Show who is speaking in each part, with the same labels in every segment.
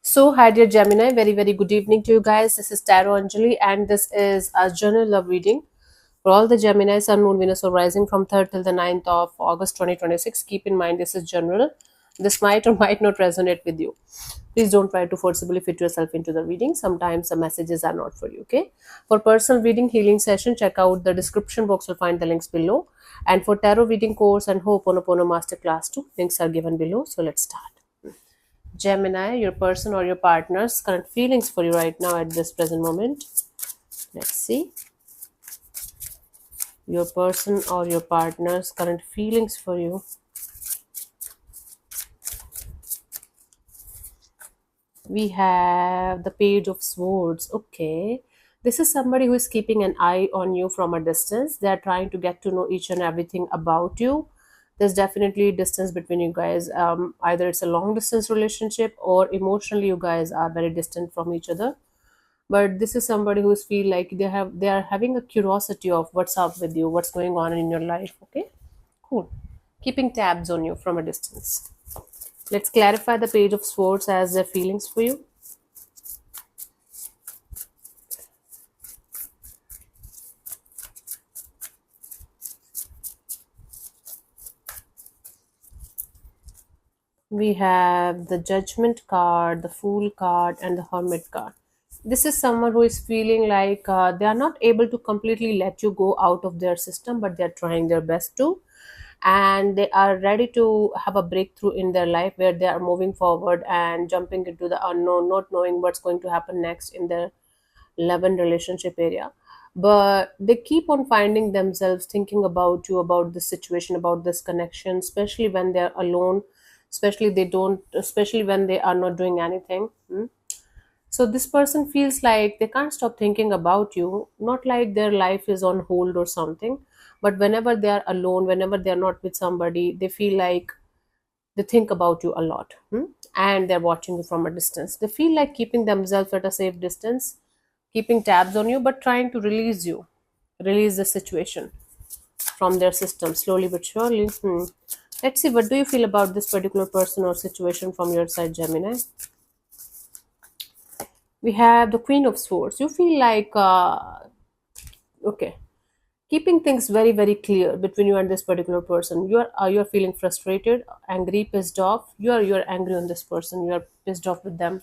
Speaker 1: So, hi dear Gemini, very good evening to you guys. This is Tarot Anjali, and this is a journal love reading for all the Gemini, Sun, Moon, Venus, or Rising from 3rd till the 9th of August 2026. Keep in mind, this is general. This might or might not resonate with you. Please don't try to forcibly fit yourself into the reading. Sometimes the messages are not for you, okay? For personal reading healing session, check out the description box. You'll find the links below. And for tarot reading course and Ho'oponopono masterclass too, links are given below. So, let's start. Gemini, your person or your partner's current feelings for you right now at this present moment. Let's see. Your person or your partner's current feelings for you. We have the Page of Swords. Okay. This is somebody who is keeping an eye on you from a distance. They are trying to get to know each and everything about you. There's definitely distance between you guys. Either it's a long distance relationship or emotionally you guys are very distant from each other. But this is somebody who's feel like they are having a curiosity of what's up with you, what's going on in your life. Okay, cool. Keeping tabs on you from a distance. Let's clarify the Page of Swords as their feelings for you. We have the Judgment card, the Fool card, and the Hermit card. This is someone who is feeling like they are not able to completely let you go out of their system, but they're trying their best to. And they are ready to have a breakthrough in their life where they are moving forward and jumping into the unknown, not knowing what's going to happen next in their love and relationship area. But they keep on finding themselves thinking about you, about this situation, about this connection, especially when they're alone, especially when they are not doing anything. So this person feels like they can't stop thinking about you, not like their life is on hold or something, but whenever they are alone, whenever they are not with somebody, they feel like they think about you a lot. And they're watching you from a distance. They feel like keeping themselves at a safe distance, keeping tabs on you, but trying to release the situation from their system slowly but surely. Let's see, what do you feel about this particular person or situation from your side, Gemini? We have the Queen of Swords. You feel like, okay, keeping things very clear between you and this particular person. You're feeling frustrated, angry, pissed off. You're angry on this person. You're pissed off with them.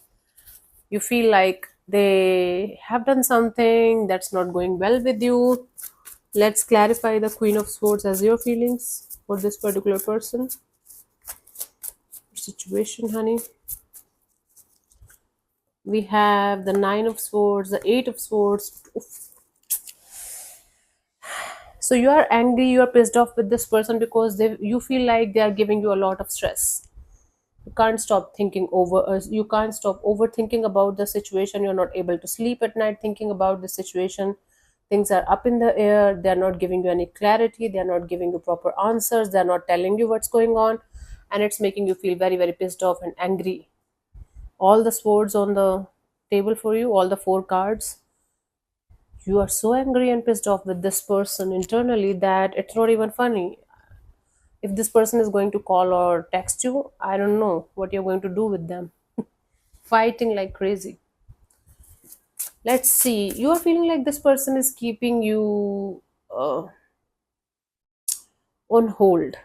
Speaker 1: You feel like they have done something that's not going well with you. Let's clarify the Queen of Swords as your feelings for this particular person situation, honey. We have the Nine of Swords, the Eight of Swords. Oof. So you are angry, you are pissed off with this person because you feel like they are giving you a lot of stress. You can't stop thinking you can't stop overthinking about the situation. You're not able to sleep at night thinking about the situation. Things are up in the air. They're not giving you any clarity. They're not giving you proper answers. They're not telling you what's going on, and it's making you feel very pissed off and angry. All the swords on the table for you, all the four cards. You are so angry and pissed off with this person internally that it's not even funny. If this person is going to call or text you, I don't know what you're going to do with them. Fighting like crazy. Let's see. You are feeling like this person is keeping you on hold,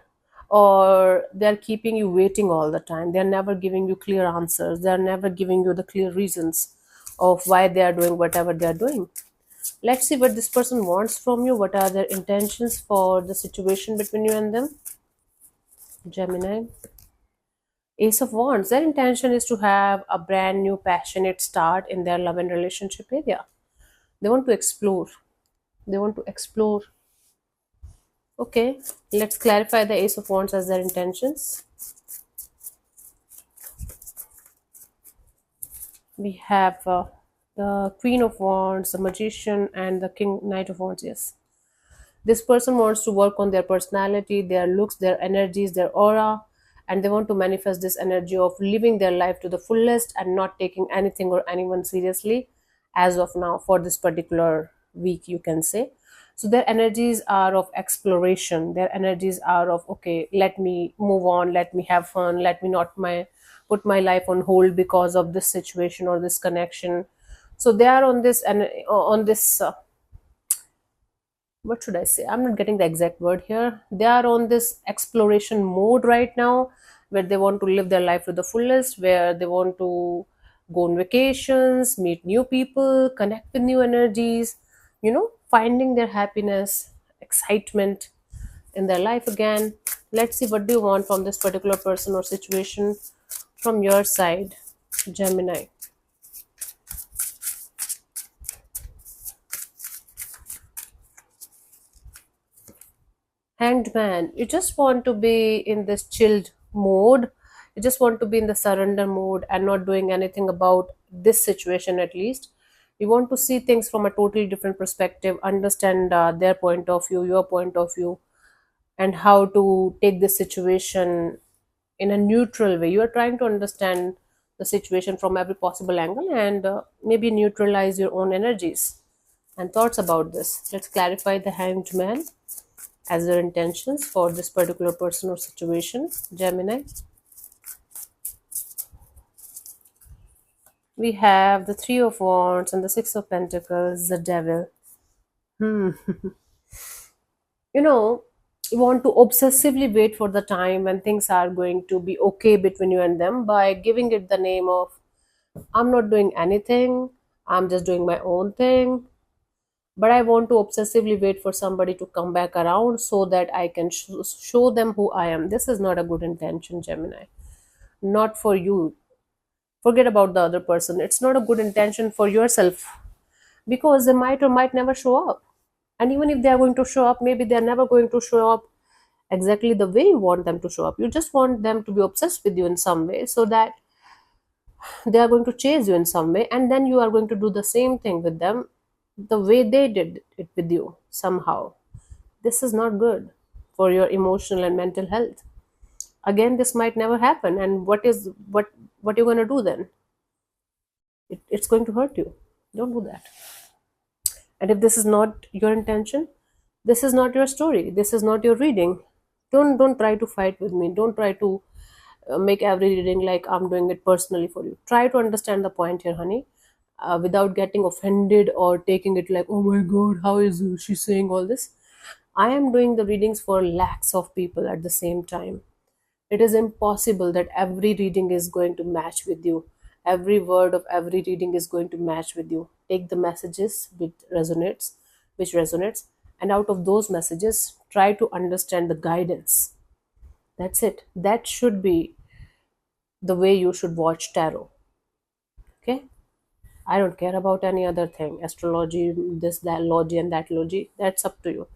Speaker 1: or they're keeping you waiting all the time. They're never giving you clear answers. They're never giving you the clear reasons of why they are doing whatever they are doing. Let's see what this person wants from you. What are their intentions for the situation between you and them? Gemini. Ace of Wands. Their intention is to have a brand new passionate start in their love and relationship area. They want to explore. They want to explore. Okay, let's clarify the Ace of Wands as their intentions. We have the Queen of Wands, the Magician, and the Knight of Wands. Yes. This person wants to work on their personality, their looks, their energies, their aura, and they want to manifest this energy of living their life to the fullest and not taking anything or anyone seriously as of now for this particular week, you can say. So their energies are of exploration. Their energies are of, okay, let me move on, let me have fun, let me not put my life on hold because of this situation or this connection. So they are on this, and on this what should I say? I'm not getting the exact word here. They are on this exploration mode right now, where they want to live their life to the fullest, where they want to go on vacations, meet new people, connect with new energies, finding their happiness, excitement in their life again. Let's see, what do you want from this particular person or situation from your side, Gemini? Hanged man, you just want to be in this chilled mode. You just want to be in the surrender mode and not doing anything about this situation at least. You want to see things from a totally different perspective, understand their point of view, your point of view, and how to take this situation in a neutral way. You are trying to understand the situation from every possible angle and maybe neutralize your own energies and thoughts about this. Let's clarify the hanged man as their intentions for this particular person or situation, Gemini. We have the Three of Wands and the Six of Pentacles, the Devil. Hmm. You know, you want to obsessively wait for the time when things are going to be okay between you and them by giving it the name of, I'm not doing anything, I'm just doing my own thing. But I want to obsessively wait for somebody to come back around so that I can show them who I am. This is not a good intention, Gemini. Not for you. Forget about the other person. It's not a good intention for yourself, because they might or might never show up. And even if they are going to show up, maybe they're never going to show up exactly the way you want them to show up. You just want them to be obsessed with you in some way, so that they are going to chase you in some way, and then you are going to do the same thing with them the way they did it with you somehow. This is not good for your emotional and mental health. Again, this might never happen, and what you're going to do then? It's going to hurt you. Don't do that. And if this is not your intention, this is not your story, this is not your reading. Don't try to fight with me. Don't try to make every reading like I'm doing it personally for you. Try to understand the point here, honey, without getting offended or taking it like, oh my god, how is she saying all this? I am doing the readings for lakhs of people at the same time. It is impossible that every reading is going to match with you. Every word of every reading is going to match with you. Take the messages which resonates, and out of those messages, try to understand the guidance. That's it. That should be the way you should watch tarot. Okay? I don't care about any other thing. Astrology, this, that logy, and that logy. That's up to you.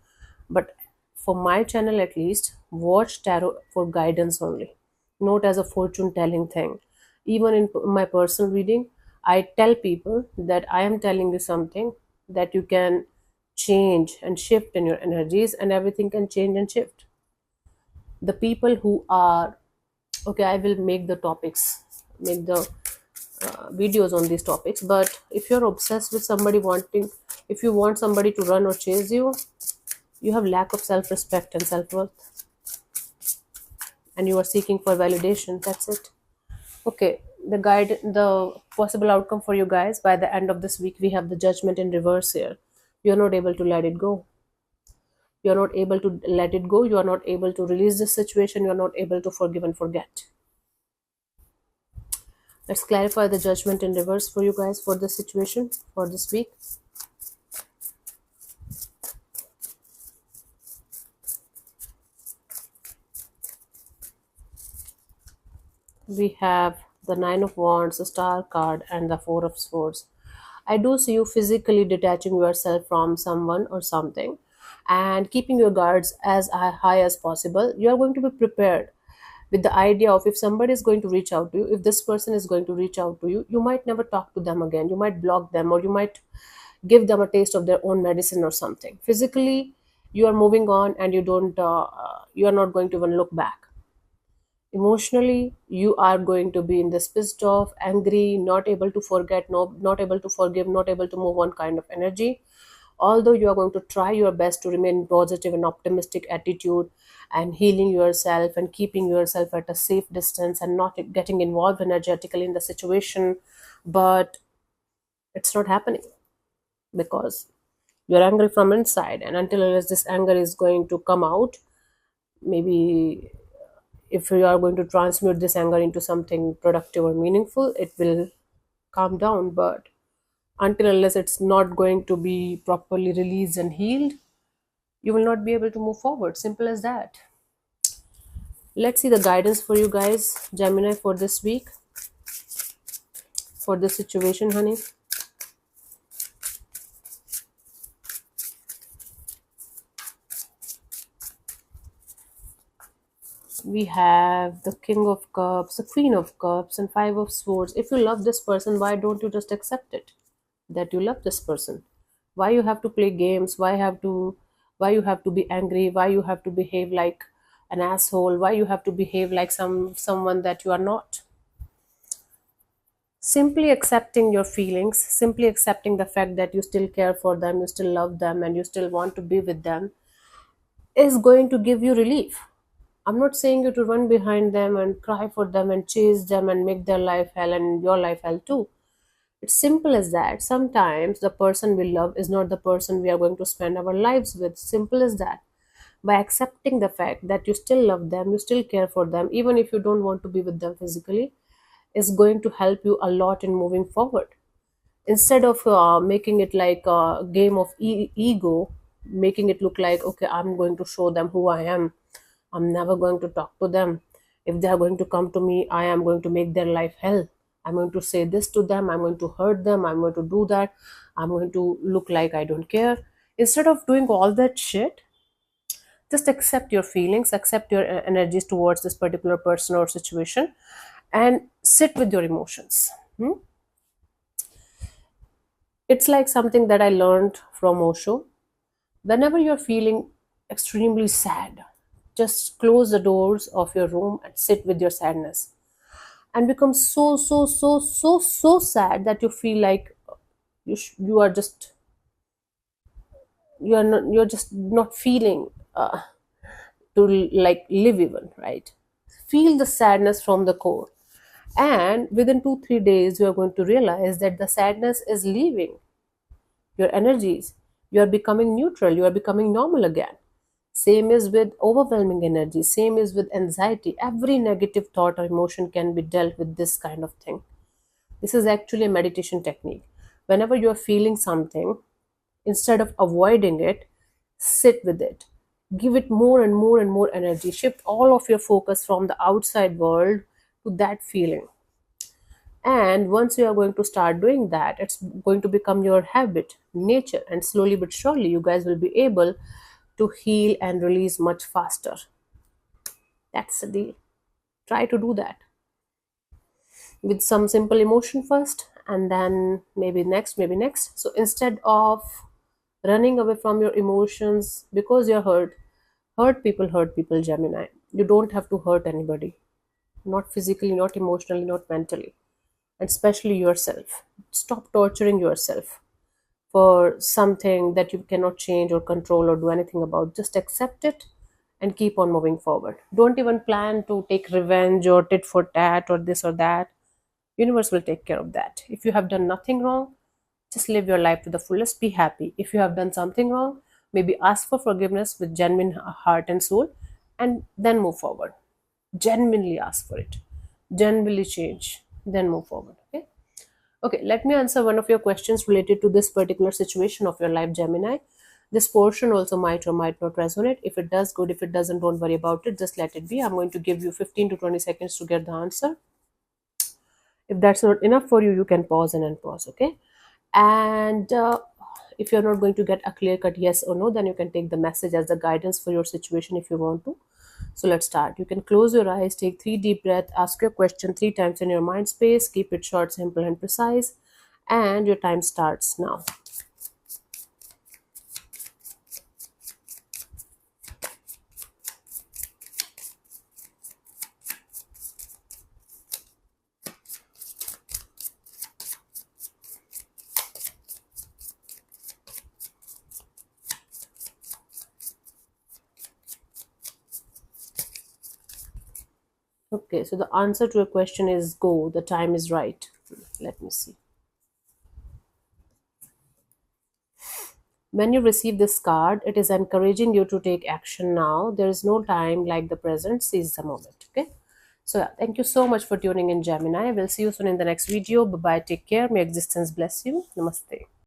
Speaker 1: But for my channel at least, watch tarot for guidance only, not as a fortune telling thing. Even in my personal reading, I tell people that I am telling you something that you can change and shift in your energies, and everything can change and shift. The people who are okay, I will make the topics, make the videos on these topics. But if you're obsessed with somebody wanting, if you want somebody to run or chase you, you have lack of self-respect and self-worth, and you are seeking for validation. That's it. Okay, the possible outcome for you guys by the end of this week, we have the Judgment in reverse here. You're not able to let it go. You're not able to let it go. You are not able to release this situation. You're not able to forgive and forget. Let's clarify the Judgment in reverse for you guys for this situation for this week. We have the Nine of Wands, the Star card, and the Four of Swords. I do see you physically detaching yourself from someone or something and keeping your guards as high as possible. You are going to be prepared with the idea of, if somebody is going to reach out to you, if this person is going to reach out to you, you might never talk to them again. You might block them, or you might give them a taste of their own medicine or something. Physically, you are moving on, and you are not going to even look back. Emotionally, you are going to be in this pissed off, angry, not able to forget, no, not able to forgive, not able to move on kind of energy. Although you are going to try your best to remain positive and optimistic attitude and healing yourself and keeping yourself at a safe distance and not getting involved energetically in the situation, but it's not happening because you're angry from inside. And until unless this anger is going to come out, maybe if you are going to transmute this anger into something productive or meaningful, it will calm down. But until unless it's not going to be properly released and healed, you will not be able to move forward. Simple as that. Let's see the guidance for you guys, Gemini, for this week, for this situation, honey. We have the King of Cups, the Queen of Cups, and Five of Swords. If you love this person, why don't you just accept it that you love this person? Why you have to play games? Why you have to be angry? Why you have to behave like an asshole? Why you have to behave like someone that you are not? Simply accepting your feelings, simply accepting the fact that you still care for them, you still love them, and you still want to be with them is going to give you relief. I'm not saying you to run behind them and cry for them and chase them and make their life hell and your life hell too. It's simple as that. Sometimes the person we love is not the person we are going to spend our lives with. Simple as that. By accepting the fact that you still love them, you still care for them, even if you don't want to be with them physically, is going to help you a lot in moving forward. Instead of making it like a game of ego, making it look like, okay, I'm going to show them who I am, I'm never going to talk to them, if they are going to come to me, I am going to make their life hell, I'm going to say this to them, I'm going to hurt them, I'm going to do that, I'm going to look like I don't care. Instead of doing all that shit, just accept your feelings, accept your energies towards this particular person or situation, and sit with your emotions. It's like something that I learned from Osho. Whenever you're feeling extremely sad, just close the doors of your room and sit with your sadness and become so sad that you feel like you are just you're just not feeling to like live even, right? Feel the sadness from the core, and within 2 3 days you are going to realize that the sadness is leaving your energies. You are becoming neutral, you are becoming normal again. Same is with overwhelming energy, same is with anxiety. Every negative thought or emotion can be dealt with this kind of thing. This is actually a meditation technique. Whenever you are feeling something, instead of avoiding it, sit with it. Give it more and more and more energy. Shift all of your focus from the outside world to that feeling. And once you are going to start doing that, it's going to become your habit, nature, and slowly but surely, you guys will be able to heal and release much faster. That's the deal. Try to do that with some simple emotion first, and then maybe next, maybe next. So instead of running away from your emotions because you're hurt people, Gemini. You don't have to hurt anybody, not physically, not emotionally, not mentally, and especially yourself. Stop torturing yourself for something that you cannot change or control or do anything about. Just accept it and keep on moving forward. Don't even plan to take revenge or tit for tat or this or that. Universe will take care of that. If you have done nothing wrong, just live your life to the fullest. Be happy. If you have done something wrong, maybe ask for forgiveness with genuine heart and soul, and then move forward. Genuinely ask for it. Genuinely change. Then move forward. Okay. Okay, let me answer one of your questions related to this particular situation of your life, Gemini. This portion also might or might not resonate. If it does, good. If it doesn't, don't worry about it. Just let it be. I'm going to give you 15 to 20 seconds to get the answer. If that's not enough for you, you can pause and unpause, okay? And if you're not going to get a clear cut yes or no, then you can take the message as the guidance for your situation if you want to. So let's start. You can close your eyes, take 3 deep breaths, ask your question 3 times in your mind space, keep it short, simple, and precise, and your time starts now. Okay, so the answer to your question is go. The time is right. Let me see. When you receive this card, it is encouraging you to take action now. There is no time like the present. Seize the moment. Okay. So, yeah, thank you so much for tuning in, Gemini. We'll see you soon in the next video. Bye bye. Take care. May existence bless you. Namaste.